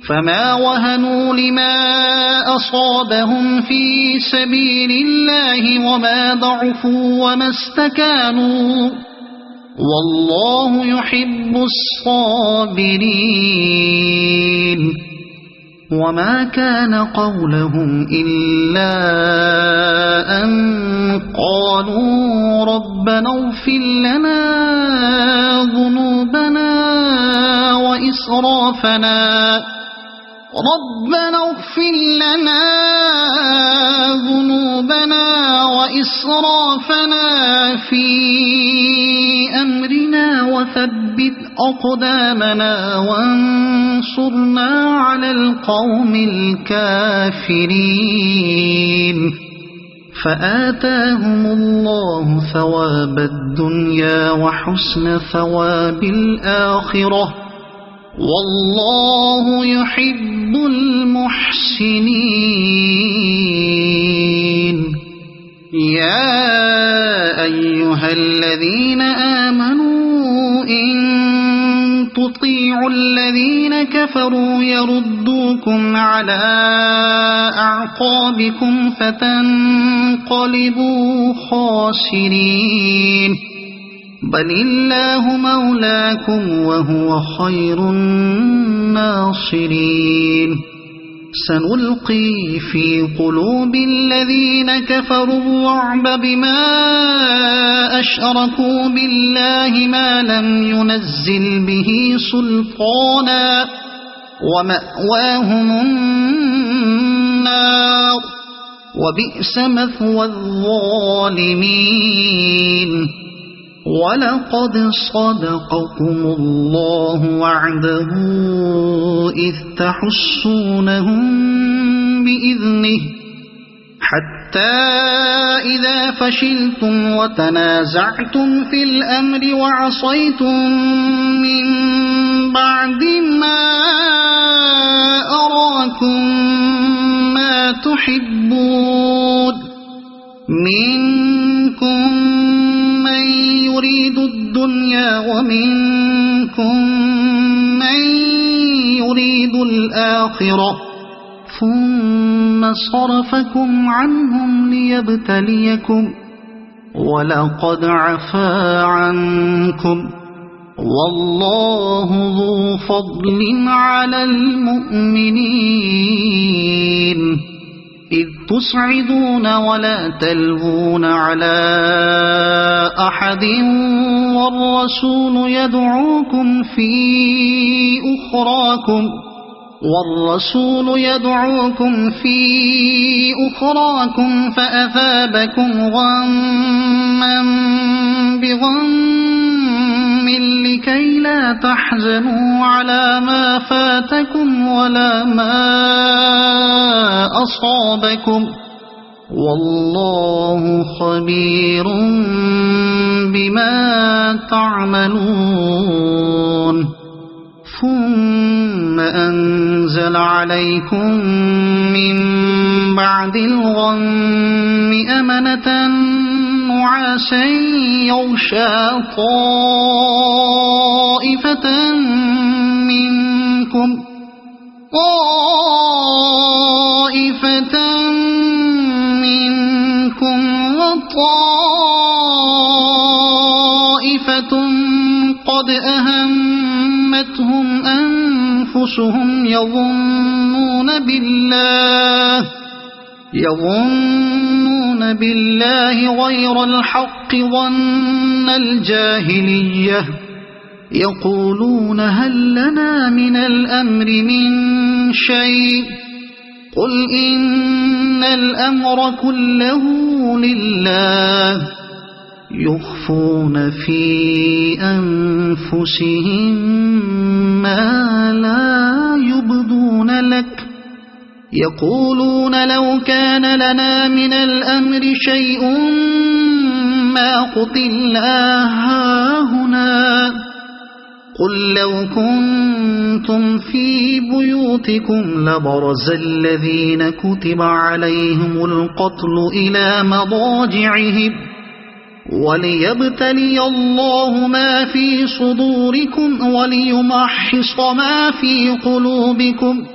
فما وهنوا لما أصابهم في سبيل الله وما ضعفوا وما استكانوا والله يحب الصابرين وما كان قولهم إلا أن قالوا ربنا اغفر لنا ذنوبنا وإسرافنا في أمرنا وثبت أقدامنا وانصرنا على القوم الكافرين فآتاهم الله ثواب الدنيا وحسن ثواب الآخرة والله يحب المحسنين يا أيها الذين آمنوا إن تطيعوا الذين كفروا يردوكم على أعقابكم فتنقلبوا خاسرين بل الله مولاكم وهو خير الناصرين سنلقي في قلوب الذين كفروا الرعب بما أشركوا بالله ما لم ينزل به سلطانا ومأواهم النار وبئس مثوى الظالمين ولقد صدقكم الله وعده إذ تحسونهم بإذنه حتى إذا فشلتم وتنازعتم في الأمر وعصيتم من بعد ما أراكم ما تحبون منكم من يريد الدنيا ومنكم من يريد الآخرة ثم صرفكم عنهم ليبتليكم ولقد عفا عنكم والله ذو فضل على المؤمنين إذ تصعدون ولا تلوون على أحد والرسول يدعوكم في أخراكم فأثابكم غما بغم لكي لا تحزنوا على ما فاتكم ولا ما أصابكم والله خبير بما تعملون ثم أنزل عليكم من بعد الغم أمنة نعاسا يغشى طائفة منكم وطائفة قد أهمتهم أنفسهم يظنون بالله غير الحق ظن الجاهلية يقولون هل لنا من الأمر من شيء قل إن الأمر كله لله يخفون في أنفسهم ما لا يبدون لك يقولون لو كان لنا من الأمر شيء ما قتلنا هاهنا قل لو كنتم في بيوتكم لبرز الذين كتب عليهم القتل إلى مضاجعهم وليبتلي الله ما في صدوركم وليمحص ما في قلوبكم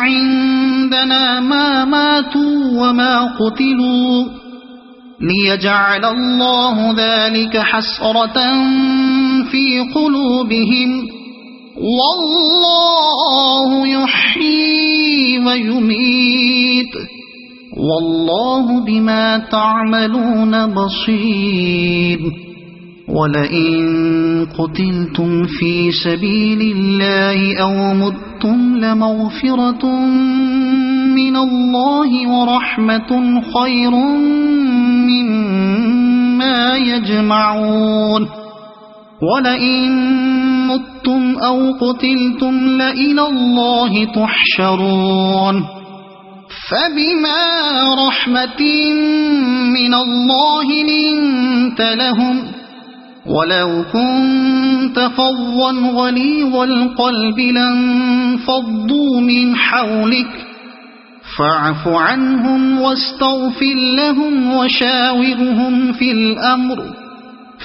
عندنا ما ماتوا وما قتلوا ليجعل الله ذلك حسرة في قلوبهم والله يحيي ويميت والله بما تعملون بصير ولئن قتلتم في سبيل الله أو متم لمغفرة من الله ورحمة خير مما يجمعون ولئن متم أو قتلتم لإلى الله تحشرون فبما رحمة من الله لنت لهم ولو كنت فظا غليظ القلب لانفضوا من حولك فاعف عنهم واستغفر لهم وشاورهم في الأمر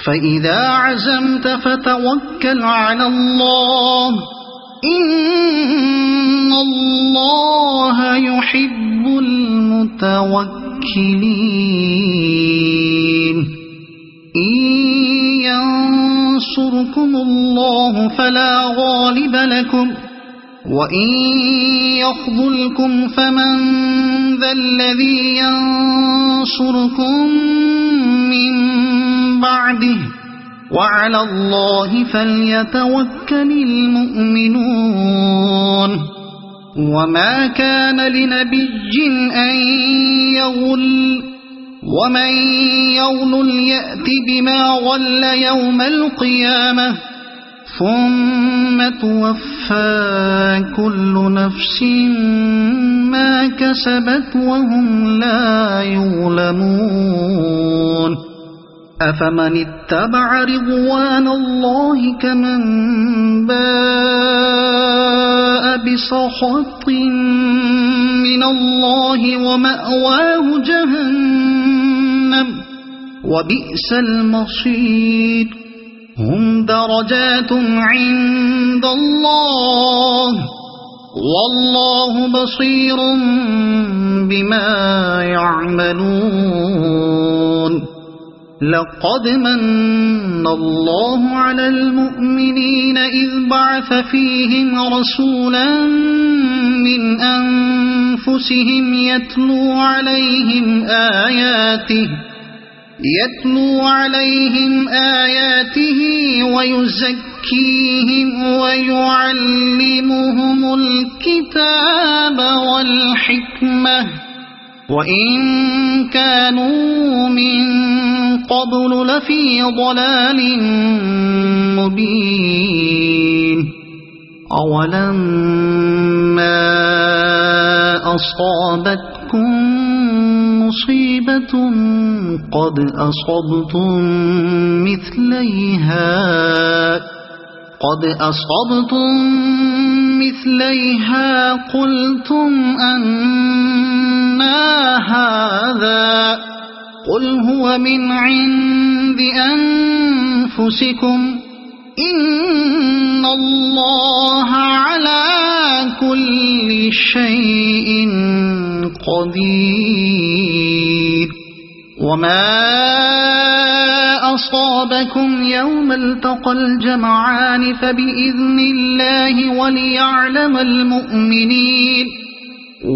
فإذا عزمت فتوكل على الله إن الله يحب المتوكلين إن ينصركم الله فلا غالب لكم وإن يخذلكم فمن ذا الذي ينصركم من بعده وعلى الله فليتوكل المؤمنون وما كان لنبي أن يغل ومن يغل يأت بما غل يوم القيامة ثم توفى كل نفس ما كسبت وهم لا يظلمون أفمن اتبع رضوان الله كمن باء بسخط من الله ومأواه جهنم وبئس المصير هم درجات عند الله والله بصير بما يعملون لقد من الله على المؤمنين إذ بعث فيهم رسولا من أنفسهم يتلو عليهم آياته ويزكيهم ويعلمهم الكتاب والحكمة وإن كانوا من قبل لفي ضلال مبين أولما أصابتكم مصيبة قد أصبتم مثليها قلتم أنى هذا قل هو من عند أنفسكم إن الله على كل شيء قدير وما أصابكم يوم التقى الجمعان فبإذن الله وليعلم المؤمنين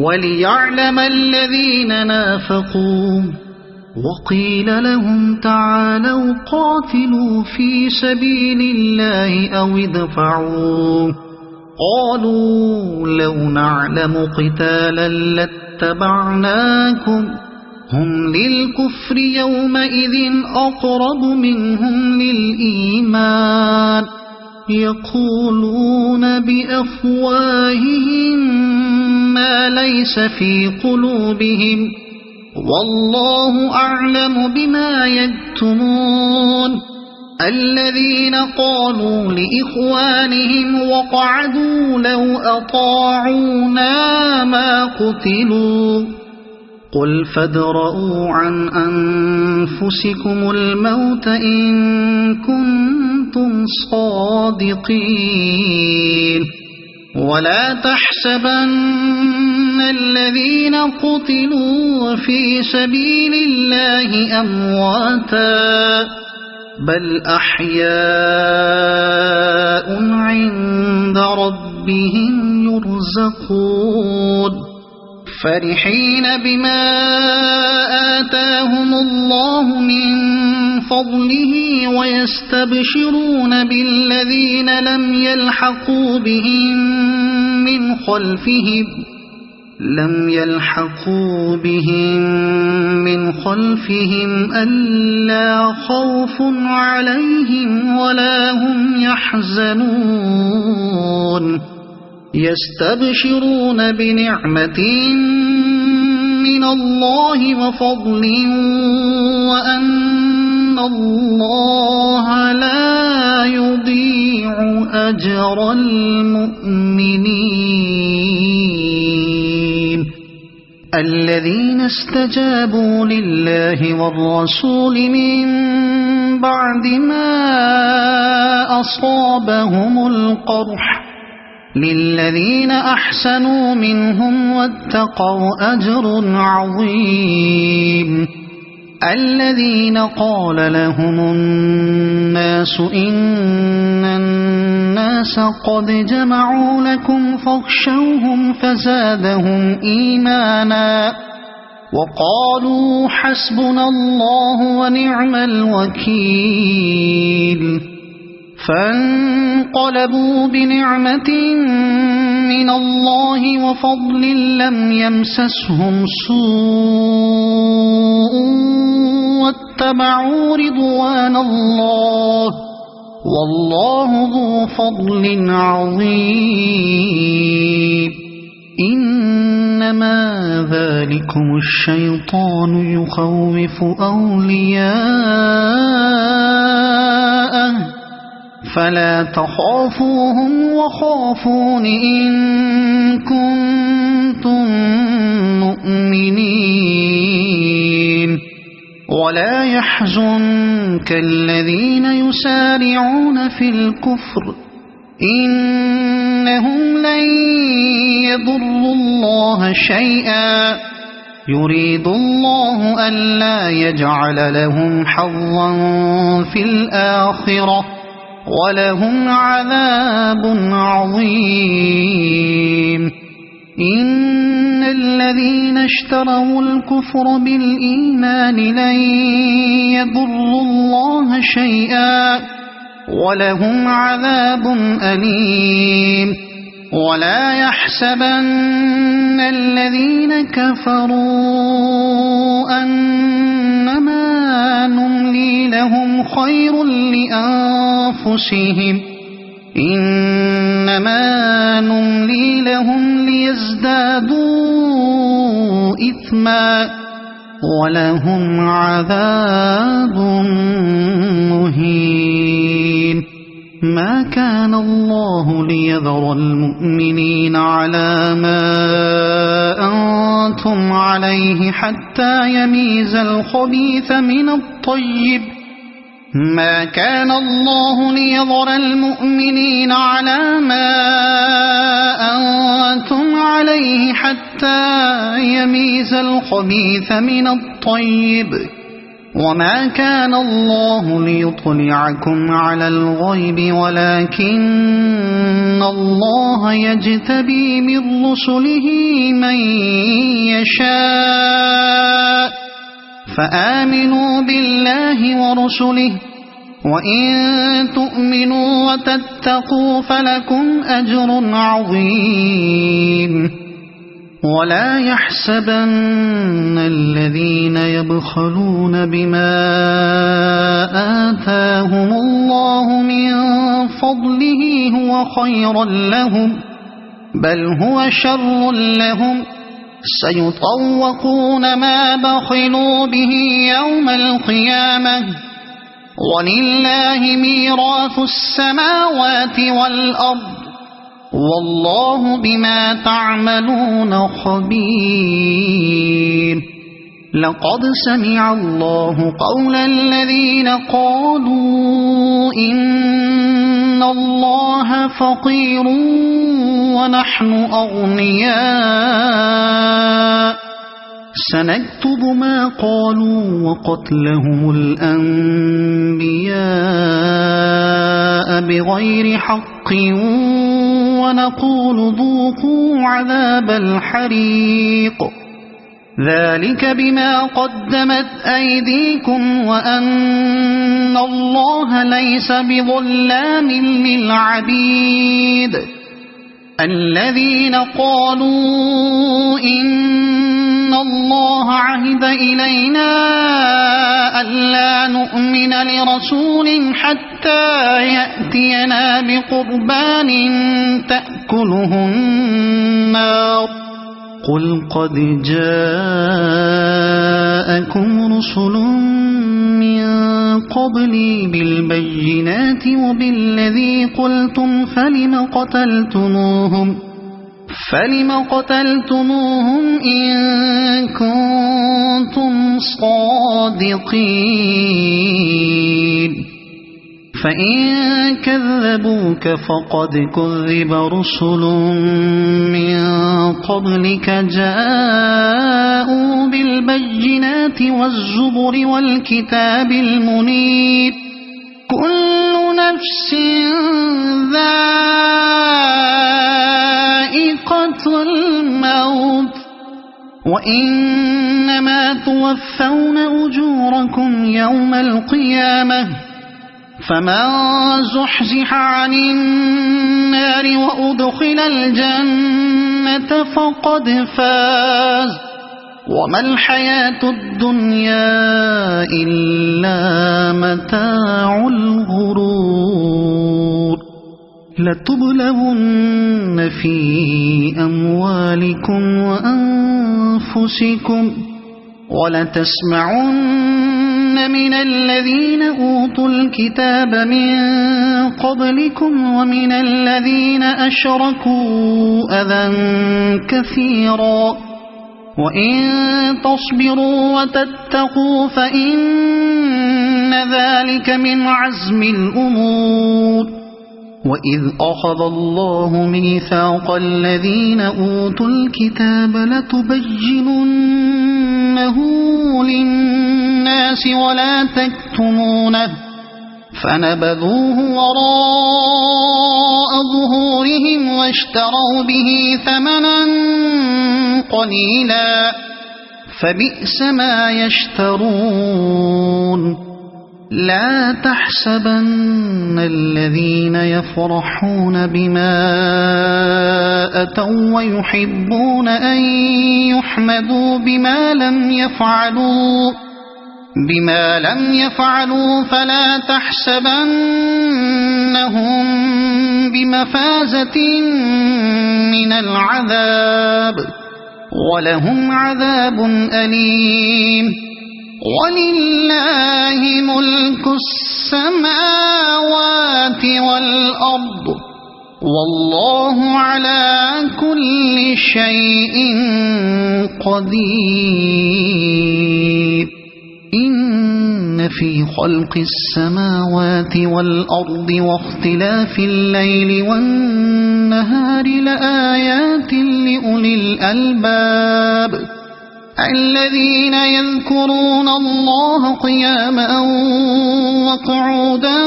وليعلم الذين نافقوا وقيل لهم تعالوا قاتلوا في سبيل الله أو ادفعوا قالوا لو نعلم قتالا لاتبعناكم هم للكفر يومئذ أقرب منهم للإيمان يقولون بأفواههم ما ليس في قلوبهم والله أعلم بما يكتمون الذين قالوا لإخوانهم وقعدوا لو أطاعونا ما قتلوا قل فادرءوا عن أنفسكم الموت إن كنتم صادقين ولا تحسبن الذين قتلوا في سبيل الله أمواتا بل أحياء عند ربهم يرزقون فرحين بما آتاهم الله من فضله ويستبشرون بالذين لم يلحقوا بهم من خلفهم ألا خوف عليهم ولا هم يحزنون يستبشرون بنعمة من الله وفضل وأن الله لا يضيع أجر المؤمنين الذين استجابوا لله والرسول من بعد ما أصابهم القرح للذين أحسنوا منهم واتقوا أجر عظيم الذين قال لهم الناس إن الناس قد جمعوا لكم فاخشوهم فزادهم إيمانا وقالوا حسبنا الله ونعم الوكيل فانقلبوا بنعمة من الله وفضل لم يمسسهم سوء واتبعوا رضوان الله والله ذو فضل عظيم إنما ذلكم الشيطان يخوف أولياءه فلا تخافوهم وخافون إن كنتم مؤمنين ولا يحزنك الذين يسارعون في الكفر إنهم لن يضروا الله شيئا يريد الله ألا يجعل لهم حظا في الآخرة ولهم عذاب عظيم إن الذين اشتروا الكفر بالإيمان لن يضروا الله شيئا ولهم عذاب أليم ولا يحسبن الذين كفروا أنما نملي لهم خير لأنفسهم إنما نملي لهم ليزدادوا إثما ولهم عذاب مهين ما كان الله ليذر المؤمنين على ما أنتم عليه حتى يميز الخبيث من الطيب ما كان الله ليذر المؤمنين على ما أنتم عليه حتى يميز الخبيث من الطيب وما كان الله ليطلعكم على الغيب ولكن الله يجتبي من رسله من يشاء فآمنوا بالله ورسله وإن تؤمنوا وتتقوا فلكم أجر عظيم ولا يحسبن الذين يبخلون بما آتاهم الله من فضله هو خيرا لهم بل هو شر لهم سيطوقون ما بخلوا به يوم القيامة ولله ميراث السماوات والأرض والله بما تعملون خبير لقد سمع الله قول الذين قالوا إن الله فقير ونحن أغنياء سنكتب ما قالوا وقتلهم الأنبياء بغير حق ونقول ذوقوا عذاب الحريق ذلك بما قدمت أيديكم وأن الله ليس بظلام للعبيد الذين قالوا إن الله عهد إلينا ألا نؤمن لرسول حتى يأتينا بقربان تأكله النار قل قد جاءكم رسل من قبلي بالبينات وبالذي قلتم فلم قتلتموهم إن كنتم صادقين فإن كذبوك فقد كذب رسل من قبلك جاءوا بالبينات والزبر والكتاب المنير كل نفس ذائقة الموت وإنما توفون أجوركم يوم القيامة فمن زحزح عن النار وأدخل الجنة فقد فاز وما الحياة الدنيا إلا متاع الغرور لتبلغن في أموالكم وأنفسكم ولتسمعن من الذين أوتوا الكتاب من قبلكم ومن الذين أشركوا أذى كثيرا وإن تصبروا وتتقوا فإن ذلك من عزم الأمور وإذ أخذ الله ميثاق الذين أوتوا الكتاب لتبيننه للناس ولا تكتمونه فنبذوه وراء ظهورهم واشتروا به ثمنا قليلا فبئس ما يشترون لا تحسبن الذين يفرحون بما أتوا ويحبون أن يحمدوا بما لم يفعلوا فلا تحسبنهم بمفازة من العذاب ولهم عذاب أليم ولله ملك السماوات والأرض والله على كل شيء قدير إن في خلق السماوات والأرض واختلاف الليل والنهار لآيات لأولي الألباب الذين يذكرون الله قياما وقعودا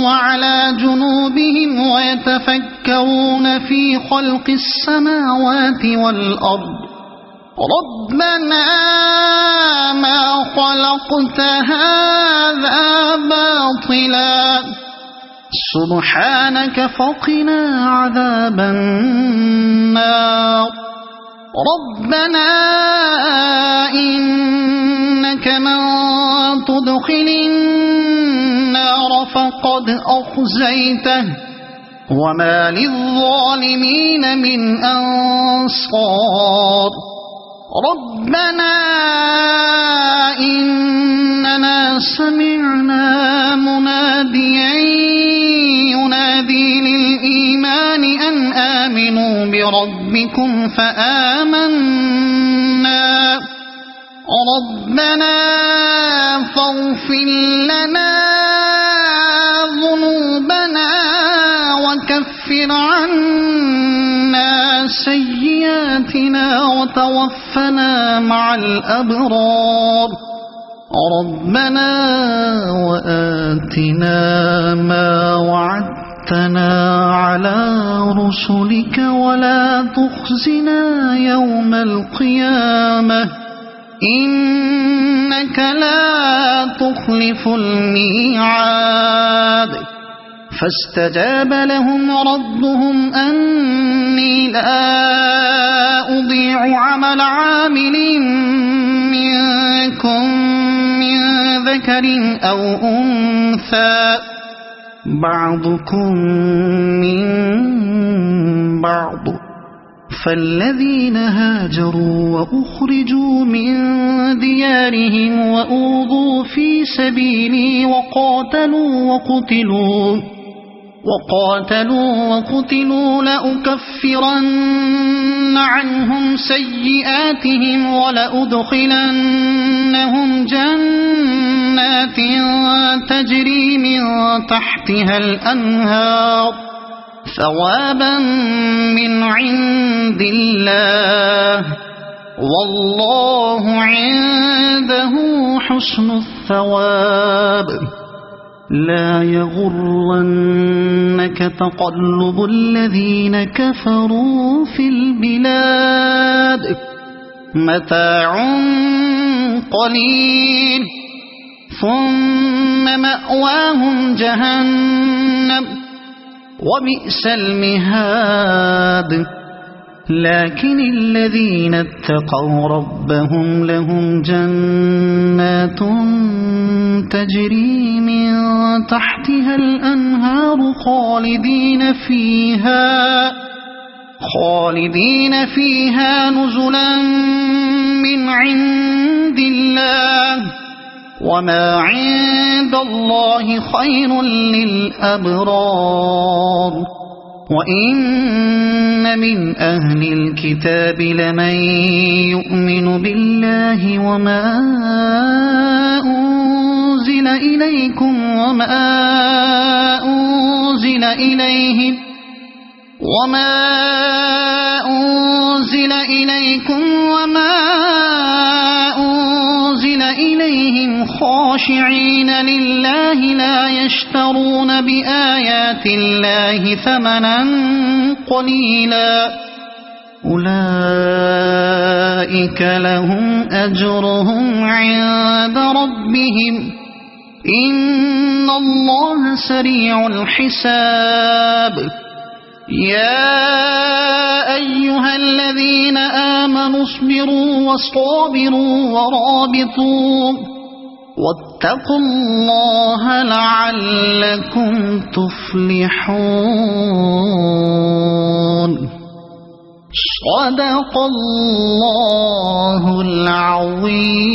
وعلى جنوبهم ويتفكرون في خلق السماوات والأرض ربنا ما خلقت هذا باطلا سبحانك فقنا عذاب النار ربنا إنك من تدخل النار فقد أخزيته وما للظالمين من أنصار ربنا إننا سمعنا مناديا ينادي للإيمان أن آمنوا بربكم فآمنا ربنا فاغفر لنا ذنوبنا وكفر عنا سيئاتنا وتوفنا مع الأبرار ربنا وآتنا ما وعدتنا على رسلك ولا تخزنا يوم القيامة إنك لا تخلف الميعاد فاستجاب لهم ربهم أني لا أضيع عمل عامل منكم من ذكر أو أنثى بعضكم من بعض فالذين هاجروا وأخرجوا من ديارهم وأوذوا في سبيلي وقاتلوا لأكفرن عنهم سيئاتهم ولأدخلنهم جنات تجري من تحتها الأنهار ثوابا من عند الله والله عنده حسن الثواب لا يغرنك تقلب الذين كفروا في البلاد متاع قليل ثم مأواهم جهنم وبئس المهاد لكن الذين اتقوا ربهم لهم جنات تجري من تحتها الأنهار خالدين فيها نزلا من عند الله وما عند الله خير للأبرار وإن من أهل الكتاب لمن يؤمن بالله وما أنزل إليكم وما أنزل إليهم خاشعين لله لا يشترون بآيات الله ثمنا قليلا أولئك لهم أجرهم عند ربهم إن الله سريع الحساب يا أيها الذين آمنوا اصبروا وصابروا ورابطوا واتقوا الله لعلكم تفلحون صدق الله العظيم.